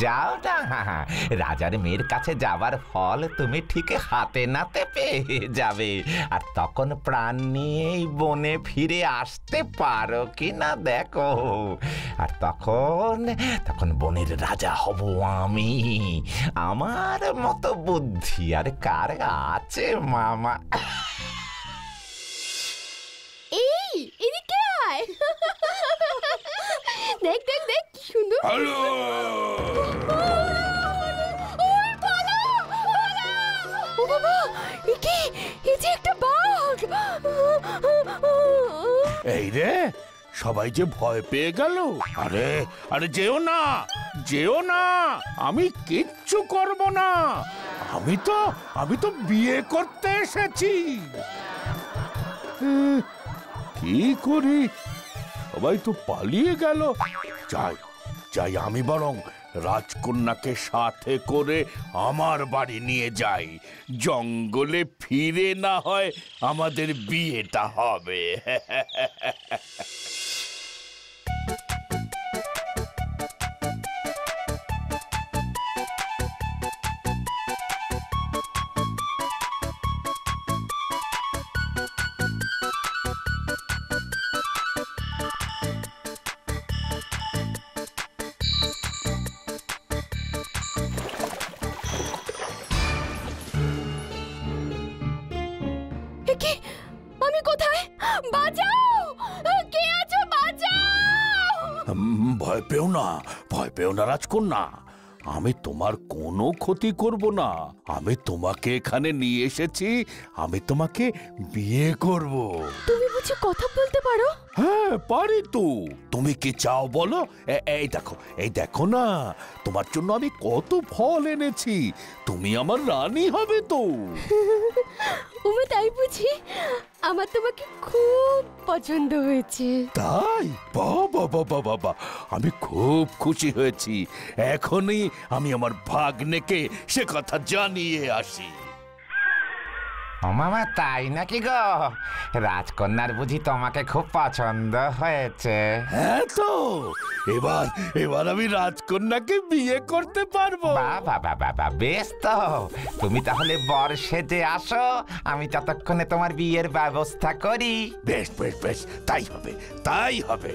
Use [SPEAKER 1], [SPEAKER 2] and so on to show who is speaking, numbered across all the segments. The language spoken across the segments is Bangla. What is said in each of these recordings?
[SPEAKER 1] যাও না, রাজার মেয়ের কাছে যাবার ফল তুমি ঠিক হাতে নাতে পেয়ে যাবে। আর তখন প্রাণ নিয়েই বনে ফিরে আসতে পারো কি না দেখো। আর তখন বনের রাজা হব আমি। আমার মতো বুদ্ধি আর কার আছে মামা?
[SPEAKER 2] এই এদিকে আয়। দেখ দেখ দেখ কি সুন্দর।
[SPEAKER 3] হ্যালো,
[SPEAKER 2] ও বাবা, এ যে একটা বাঘ।
[SPEAKER 3] এই রে, সবাই যে ভয় পেয়ে গেল। আরে আরে যেও না, যেও না, আমি কিচ্ছু করব না। আমি তো বিয়ে করতে এসেছি। কি করি, সবাই তো পালিয়ে গেল। যাই আমি বরং রাজকন্যাকে সাথে করে আমার বাড়ি নিয়ে যাই। জঙ্গলে ফিরে না হয় আমাদের বিয়েটা হবে।
[SPEAKER 2] আমি কোথায়? বাঁচাও! কে আছো? বাঁচাও!
[SPEAKER 3] ভয় পেও না রাজকন্যা। আমি তোমার কোনো ক্ষতি করব না। আমি তোমাকে এখানে নিয়ে এসেছি, আমি তোমাকে বিয়ে করব।
[SPEAKER 2] তুমি বুঝি কথা বলতে পারো?
[SPEAKER 3] হ্যাঁ পারি তো। তুমি কি চাও বলো? এই দেখো না, তোমার জন্য আমি কত ফল এনেছি। তুমি আমার রানী হবে তো।
[SPEAKER 2] ওমা, তাই বুঝি? আমার তোমাকে খুব পছন্দ হয়েছে।
[SPEAKER 3] তাই? বাবা, আমি খুব খুশি হয়েছি। এখনই আমি আমার ভাগ্নেকে সে কথা জানিয়ে আসি।
[SPEAKER 1] ও মামা, তাই নাকি গো? রাজকন্যার বুঝি তোমাকে খুব পছন্দ হয়েছে?
[SPEAKER 3] হ্যাঁ তো, এবার আমি রাজকন্যাকে বিয়ে করতে পারবো।
[SPEAKER 1] বাবা, বেশ তো। তুমি তাহলে বর সেজে আসো, আমি ততক্ষণে তোমার বিয়ের ব্যবস্থা করি।
[SPEAKER 3] বেশ, তাই হবে।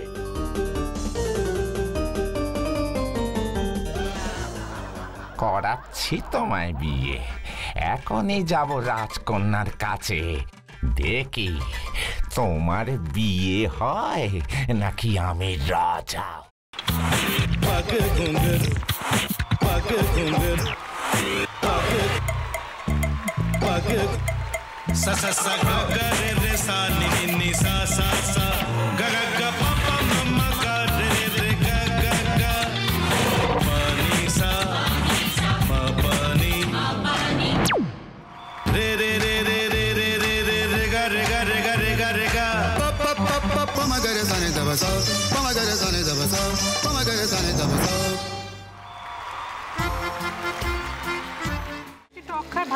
[SPEAKER 1] করাচ্ছি তোমায় বিয়ে। এখনই যাব রাজকন্যার কাছে, দেখি তোমার বিয়ে হয় নাকি আমি রাজা।
[SPEAKER 4] पग घुंघर पग घुंघर पग सा सा सा ग ग रे रे सा नि नि नि सा सा सा ग ग ग प प म म ग रे रे ग ग ग प नि सा म प नि रे रे रे रे रे रे रे रे रे ग रे ग रे ग रे ग रे ग प प प प प म ग रे सा नि द ब सा प म ग रे सा नि द ब सा प म ग रे सा नि द ब सा।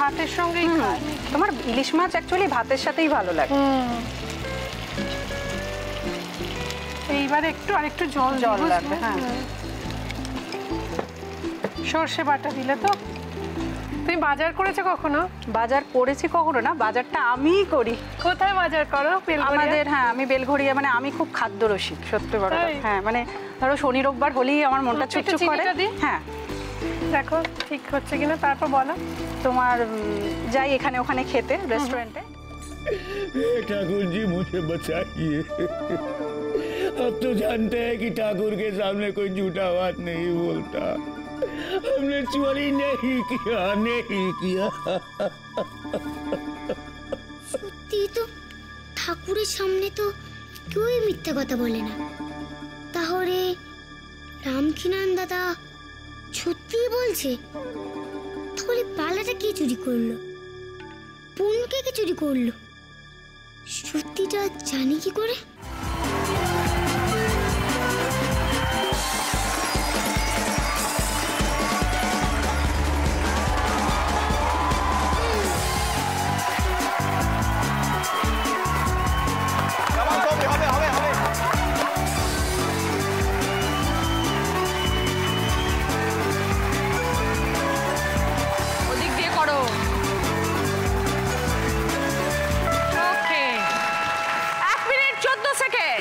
[SPEAKER 5] ভাতের সঙ্গেই খায়। তোমার ইলিশ মাছ অ্যাকচুয়ালি ভাতের সাথেই ভালো লাগে। এইবার আরেকটু জল লাগবে। হ্যাঁ, সর্ষে বাটা দিলে তো। তুমি বাজার করেছো কখনো? বাজার করেছি কখনো না, বাজারটা আমিই করি। কোথায় বাজার করো? আমাদের, হ্যাঁ, আমি বেলঘড়িয়া। মানে আমি খুব খাদ্য রসিক, সত্যি বড়। হ্যাঁ, মানে ধরো শনি রোববার হলেই আমার মনটা চুপচুপ করে। হ্যাঁ, দেখো ঠিক হচ্ছে কিনা, তারপর বলো। তোমার যাই এখানে ওখানে খেতে, রেস্টুরেंटे।
[SPEAKER 4] ठाकुर जी मुझे बचाइए। अब तो जानते हैं कि ठाकुर के सामने कोई झूठा बात नहीं बोलता। हमने चोरी नहीं किया।
[SPEAKER 6] সত্যি তো, ঠাকুরের সামনে তো কেউই মিথ্যা কথা বলে না। তাহলে রামকিনান দাদা সত্যিই বলছে? তাহলে পালাটা কে চুরি করলো? পুনকে কে চুরি করলো? সত্যিটা জানি কি করে?
[SPEAKER 5] সেকেন্ড।